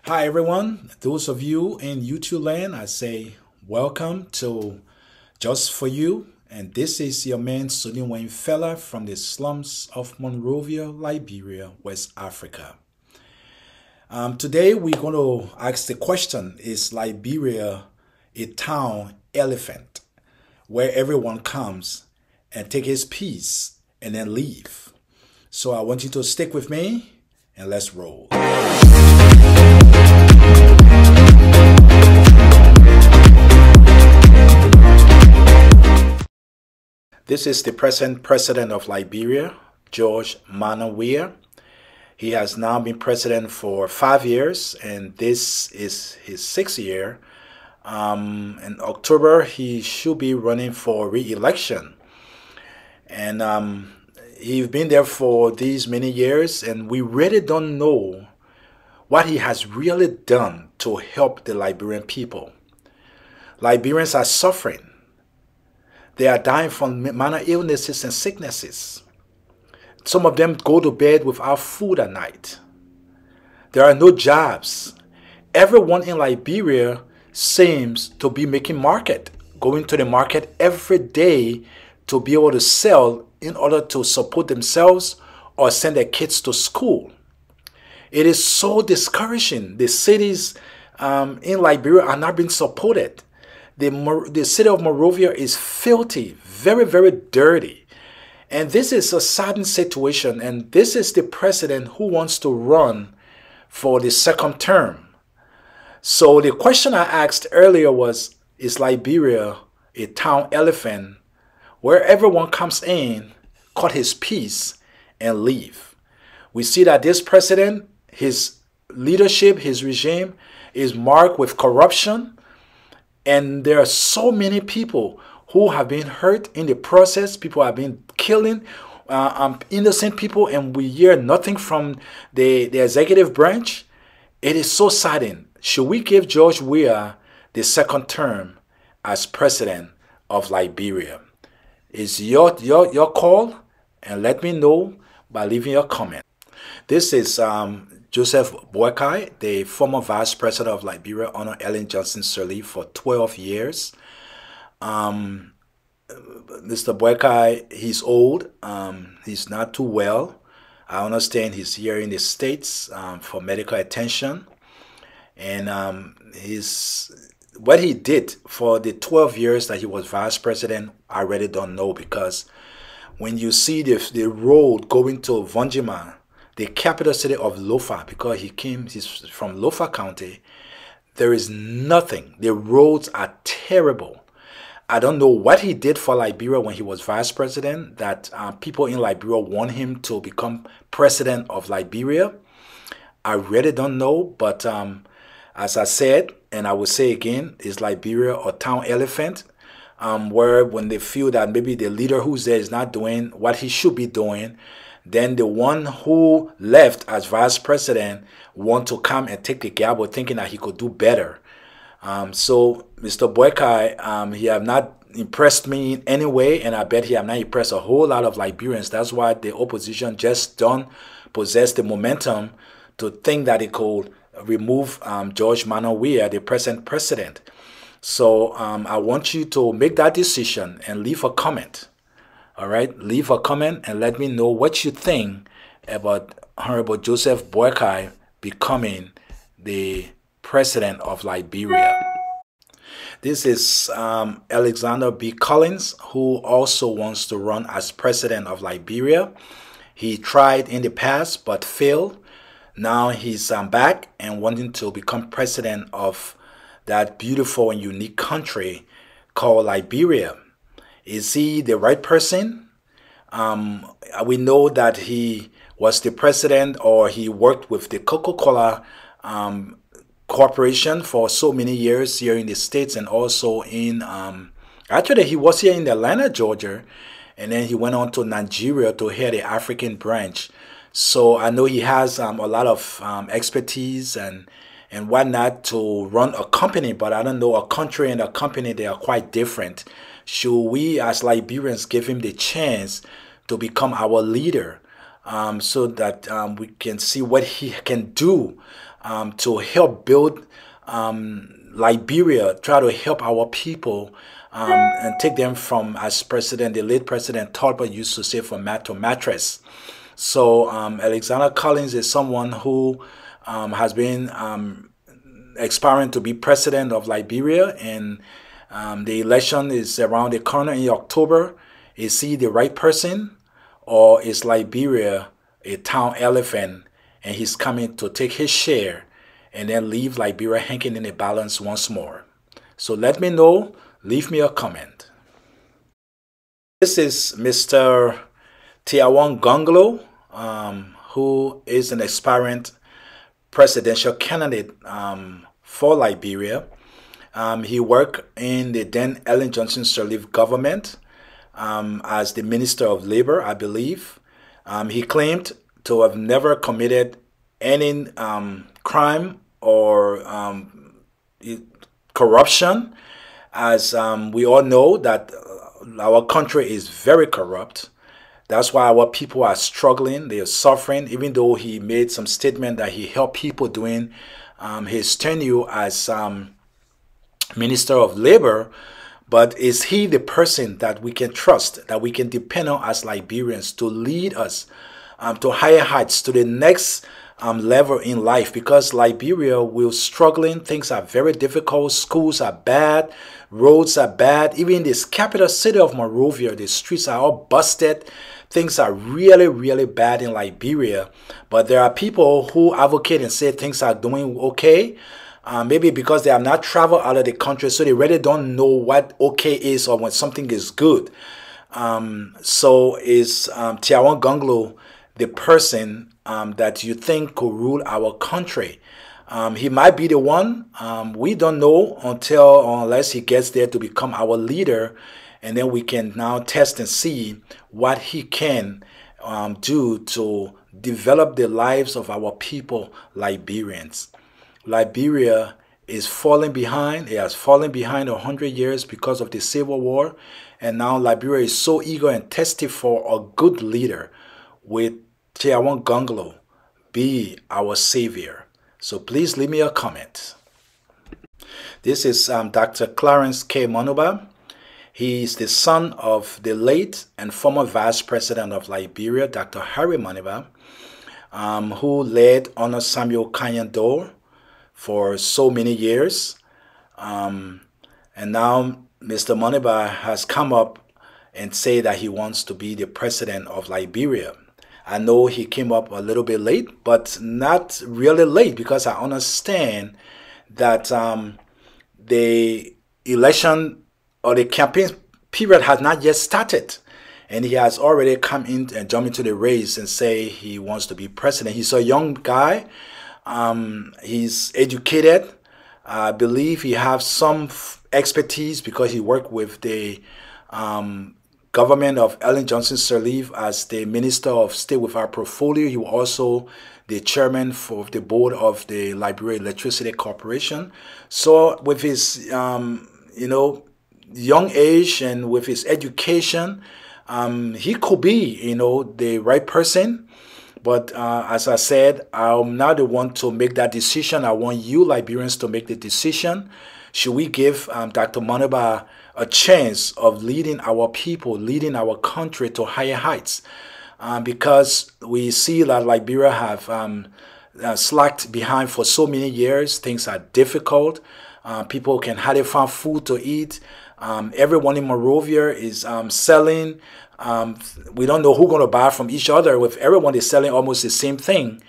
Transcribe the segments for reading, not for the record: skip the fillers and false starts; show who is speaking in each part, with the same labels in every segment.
Speaker 1: Hi everyone, those of you in YouTube land, I say welcome to Just For You. And this is your man Teahwon Fella from the slums of Monrovia, Liberia, West Africa. Today we're going to ask the question, is Liberia a town elephant where everyone comes and take his piece and then leave? So I want you to stick with me and let's roll. This is the present president of Liberia, George Weah. He has now been president for 5 years, and this is his 6th year. In October, he should be running for re-election. And he's been there for these many years, and we really don't know what he has really done to help the Liberian people. Liberians are suffering. They are dying from minor illnesses and sicknesses. Some of them go to bed without food at night. There are no jobs. Everyone in Liberia seems to be making market, going to the market every day to be able to sell in order to support themselves or send their kids to school. It is so discouraging. The cities in Liberia are not being supported. The city of Monrovia is filthy, very, very dirty. And this is a saddening situation. And this is the president who wants to run for the second term. So the question I asked earlier was, is Liberia a town elephant where everyone comes in, cut his piece, and leave? We see that this president, his leadership, his regime is marked with corruption. And there are so many people who have been hurt in the process. People have been killing innocent people, and we hear nothing from the executive branch. It is so saddening. Should we give George Weah the second term as president of Liberia? It's your call, and let me know by leaving your comment. This is Joseph Boaka, the former vice president of Liberia, under Ellen Johnson Sirleaf for 12 years. Mr. Boaka, he's old. He's not too well. I understand he's here in the States for medical attention. And what he did for the 12 years that he was vice president, I really don't know, because when you see the road going to Vonjima, the capital city of Lofa, because he's from Lofa County, there is nothing. The roads are terrible. I don't know what he did for Liberia when he was vice president, that people in Liberia want him to become president of Liberia. I really don't know, but as I said, and I will say again, is Liberia a town elephant? Where when they feel that maybe the leader who's there is not doing what he should be doing, then the one who left as vice president want to come and take the gavel, thinking that he could do better. So Mr. Boaka, he have not impressed me in any way, and I bet he have not impressed a whole lot of Liberians. That's why the opposition just don't possess the momentum to think that it could remove George Weah, the present president. So I want you to make that decision and leave a comment. All right, leave a comment and let me know what you think about Honorable Joseph Boaka becoming the president of Liberia. This is Alexander B. Collins, who also wants to run as president of Liberia. He tried in the past but failed. Now he's back and wanting to become president of that beautiful and unique country called Liberia. Is he the right person? We know that he was the president, or he worked with the Coca-Cola Corporation for so many years here in the States, and also in, actually he was here in Atlanta, Georgia, and then he went on to Nigeria to head the African branch. So I know he has a lot of expertise and whatnot to run a company, but I don't know, a country and a company, they are quite different. Should we as Liberians give him the chance to become our leader, so that we can see what he can do to help build Liberia, try to help our people and take them from, as the late President Talbot used to say, from mat to mattress. So Alexander Collins is someone who has been aspiring to be president of Liberia, and the election is around the corner in October. Is he the right person, or is Liberia a town elephant and he's coming to take his share and then leave Liberia hanging in a balance once more? So let me know. Leave me a comment. This is Mr. Teahwon Gonklo, who is an aspirant presidential candidate for Liberia. He worked in the then Ellen Johnson Sirleaf government as the Minister of Labor, I believe. He claimed to have never committed any crime or corruption, as we all know that our country is very corrupt. That's why our people are struggling. They are suffering, even though he made some statement that he helped people during his tenure as Minister of Labor. But is he the person that we can trust, that we can depend on as Liberians to lead us to higher heights, to the next level in life? Because Liberia, we're struggling. Things are very difficult. Schools are bad. Roads are bad. Even in this capital city of Monrovia, the streets are all busted. Things are really, really bad in Liberia. But there are people who advocate and say things are doing okay. Maybe because they have not traveled out of the country, so they really don't know what okay is or when something is good. So is Teahwon Gonklo the person that you think could rule our country? He might be the one. We don't know unless he gets there to become our leader, and then we can now test and see what he can do to develop the lives of our people, Liberians. Liberia is falling behind. It has fallen behind 100 years because of the Civil War. And now Liberia is so eager and thirsty for a good leader. With Teahwon Gonklo be our savior. So please leave me a comment. This is Dr. Clarence Moniba. He is the son of the late and former Vice President of Liberia, Dr. Harry Moniba, who led Honor Samuel Kanyandor for so many years. And now Mr. Moniba has come up and say that he wants to be the president of Liberia. I know he came up a little bit late, but not really late, because I understand that the election or the campaign period has not yet started. And he has already come in and jumped into the race and say he wants to be president. He's a young guy. He's educated. I believe he has some expertise because he worked with the government of Ellen Johnson Sirleaf as the Minister of State with our portfolio. He was also the chairman for the board of the Liberia Electricity Corporation. So with his, young age and with his education, he could be, the right person. But as I said, I'm not the one to make that decision. I want you Liberians to make the decision. Should we give Dr. Moniba a chance of leading our people, leading our country to higher heights? Because we see that Liberia have slacked behind for so many years. Things are difficult. People can hardly find food to eat. Everyone in Monrovia is selling. We don't know who's going to buy from each other. With everyone is selling almost the same thing.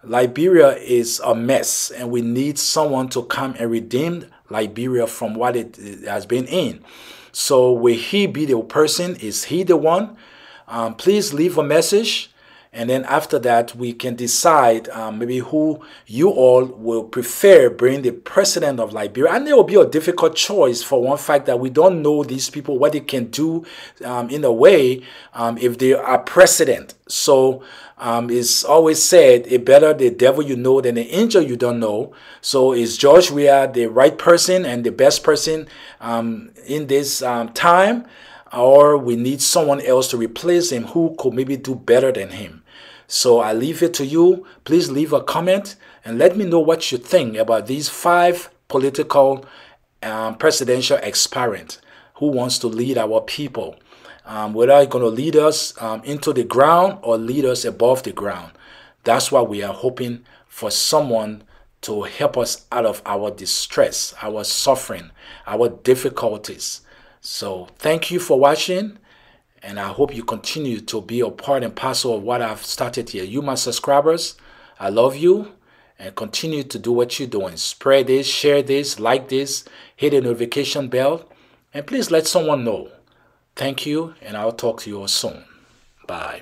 Speaker 1: Liberia is a mess, and we need someone to come and redeem Liberia from what it has been in. So will he be the person? Is he the one? Please leave a message, and then after that we can decide maybe who you all will prefer bring the president of Liberia. And there will be a difficult choice for one fact that we don't know these people, what they can do in a way if they are president. So it's always said, it better the devil you know than the angel you don't know. So is George Weah the right person and the best person in this time? Or we need someone else to replace him who could maybe do better than him? So I leave it to you. Please leave a comment and let me know what you think about these 5 political presidential aspirants who wants to lead our people. Whether it's going to lead us into the ground or lead us above the ground. That's why we are hoping for someone to help us out of our distress, our suffering, our difficulties. So thank you for watching, and I hope you continue to be a part and parcel of what I've started here. You, my subscribers, I love you, and continue to do what you're doing. Spread this, share this, like this, hit the notification bell, and please let someone know. Thank you, and I'll talk to you all soon. Bye.